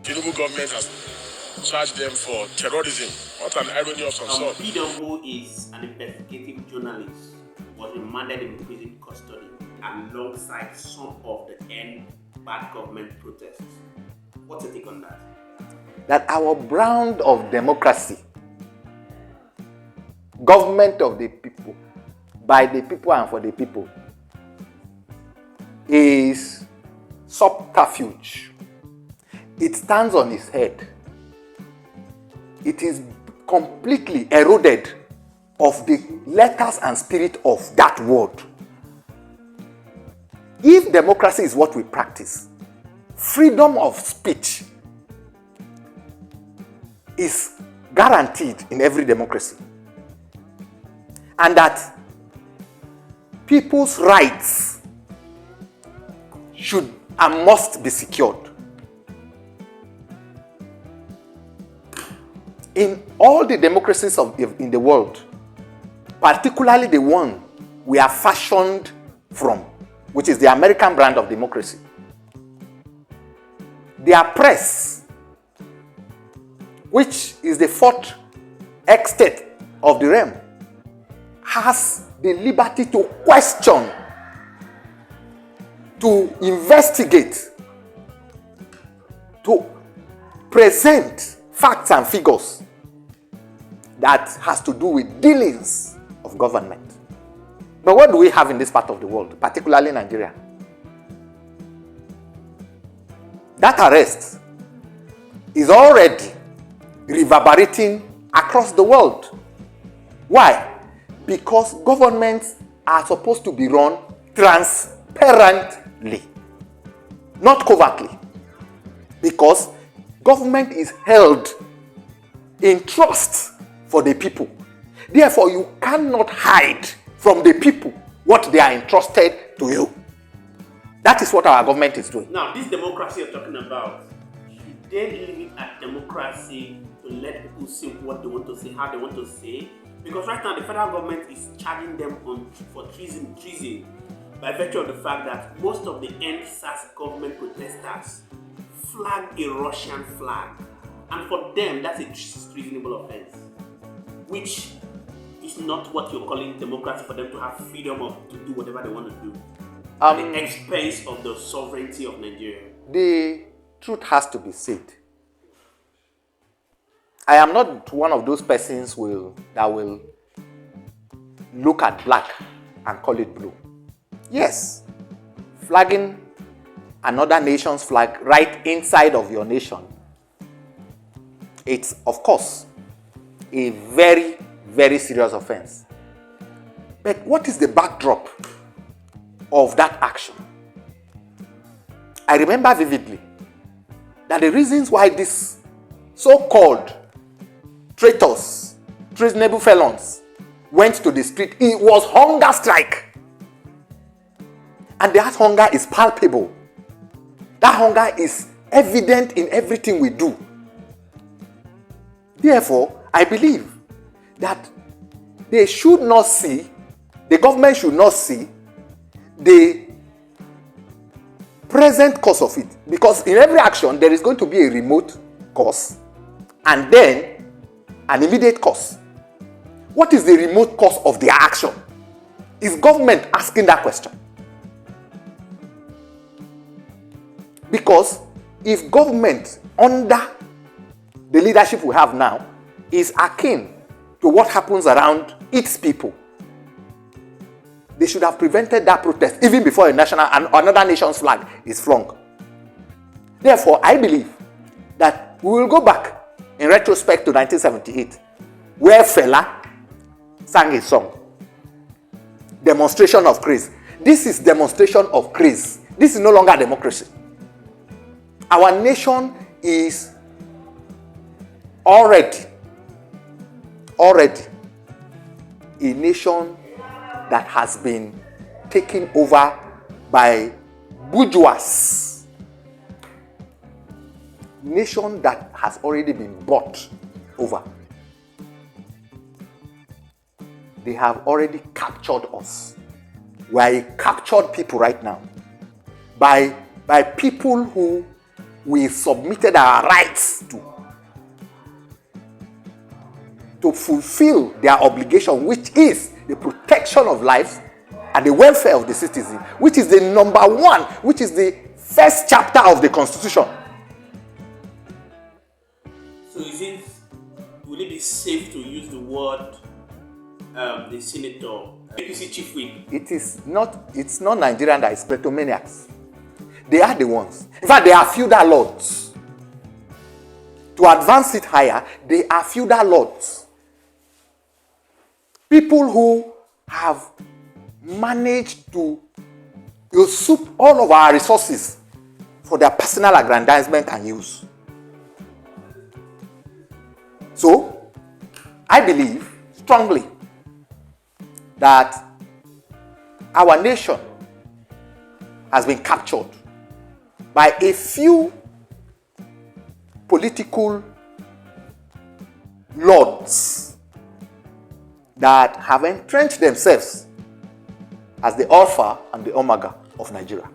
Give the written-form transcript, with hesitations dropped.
Tinubu government has charged them for terrorism. What an irony of some sort. Tinubu is an investigative journalist, was remanded in prison custody alongside some of the end bad government protests. What's your take on that? That our brand of democracy, government of the people, by the people and for the people, is subterfuge. It stands on its head. It is completely eroded of the letters and spirit of that word. If democracy is what we practice, freedom of speech is guaranteed in every democracy. And that people's rights should and must be secured. In all the democracies in the world, particularly the one we are fashioned from, which is the American brand of democracy, their press, which is the fourth estate of the realm, has the liberty to question, to investigate, to present facts and figures that has to do with dealings of government. But what do we have in this part of the world, particularly Nigeria? That arrest is already reverberating across the world. Why? Because governments are supposed to be run transparently, not covertly. Because government is held in trust for the people. Therefore, you cannot hide from the people what they are entrusted to you. That is what our government is doing. Now, this democracy you're talking about, should they leave it at democracy to let people say what they want to say, how they want to say? Because right now, the federal government is charging them for treason by virtue of the fact that most of the end-SARS government protesters flagged a Russian flag. And for them, that's a treasonable offense, which is not what you're calling democracy, for them to have freedom to do whatever they want to do at the expense of the sovereignty of Nigeria. The truth has to be said. I am not one of those persons that will look at black and call it blue. Yes, flagging another nation's flag right inside of your nation, it's, of course, a very, very serious offense. But what is the backdrop of that action? I remember vividly that the reasons why these so-called traitors, treasonable felons, went to the street, it was hunger strike. And that hunger is palpable. That hunger is evident in everything we do. Therefore, I believe that they should not see, the government should not see the present cause of it. Because in every action, there is going to be a remote cause and then an immediate cause. What is the remote cause of their action? Is government asking that question? Because if government under the leadership we have now is akin to what happens around its people, they should have prevented that protest even before another nation's flag is flung. Therefore, I believe that we will go back in retrospect to 1978, where Fela sang his song, Demonstration of Craze. This is demonstration of craze. This is no longer democracy. Our nation is already a nation that has been taken over by bourgeois. Nation that has already been bought over. They have already captured us. We are a captured people right now by people who we submitted our rights to fulfill their obligation, which is the protection of lives and the welfare of the citizen, which is the number one, which is the first chapter of the Constitution. So will it be safe to use the word the senator, APC chief whip? It's not Nigerian that is kleptomaniacs. They are the ones. In fact, they are feudal lords. To advance it higher, they are feudal lords. People who have managed to usurp all of our resources for their personal aggrandizement and use. So, I believe strongly that our nation has been captured by a few political lords that have entrenched themselves as the alpha and the omega of Nigeria.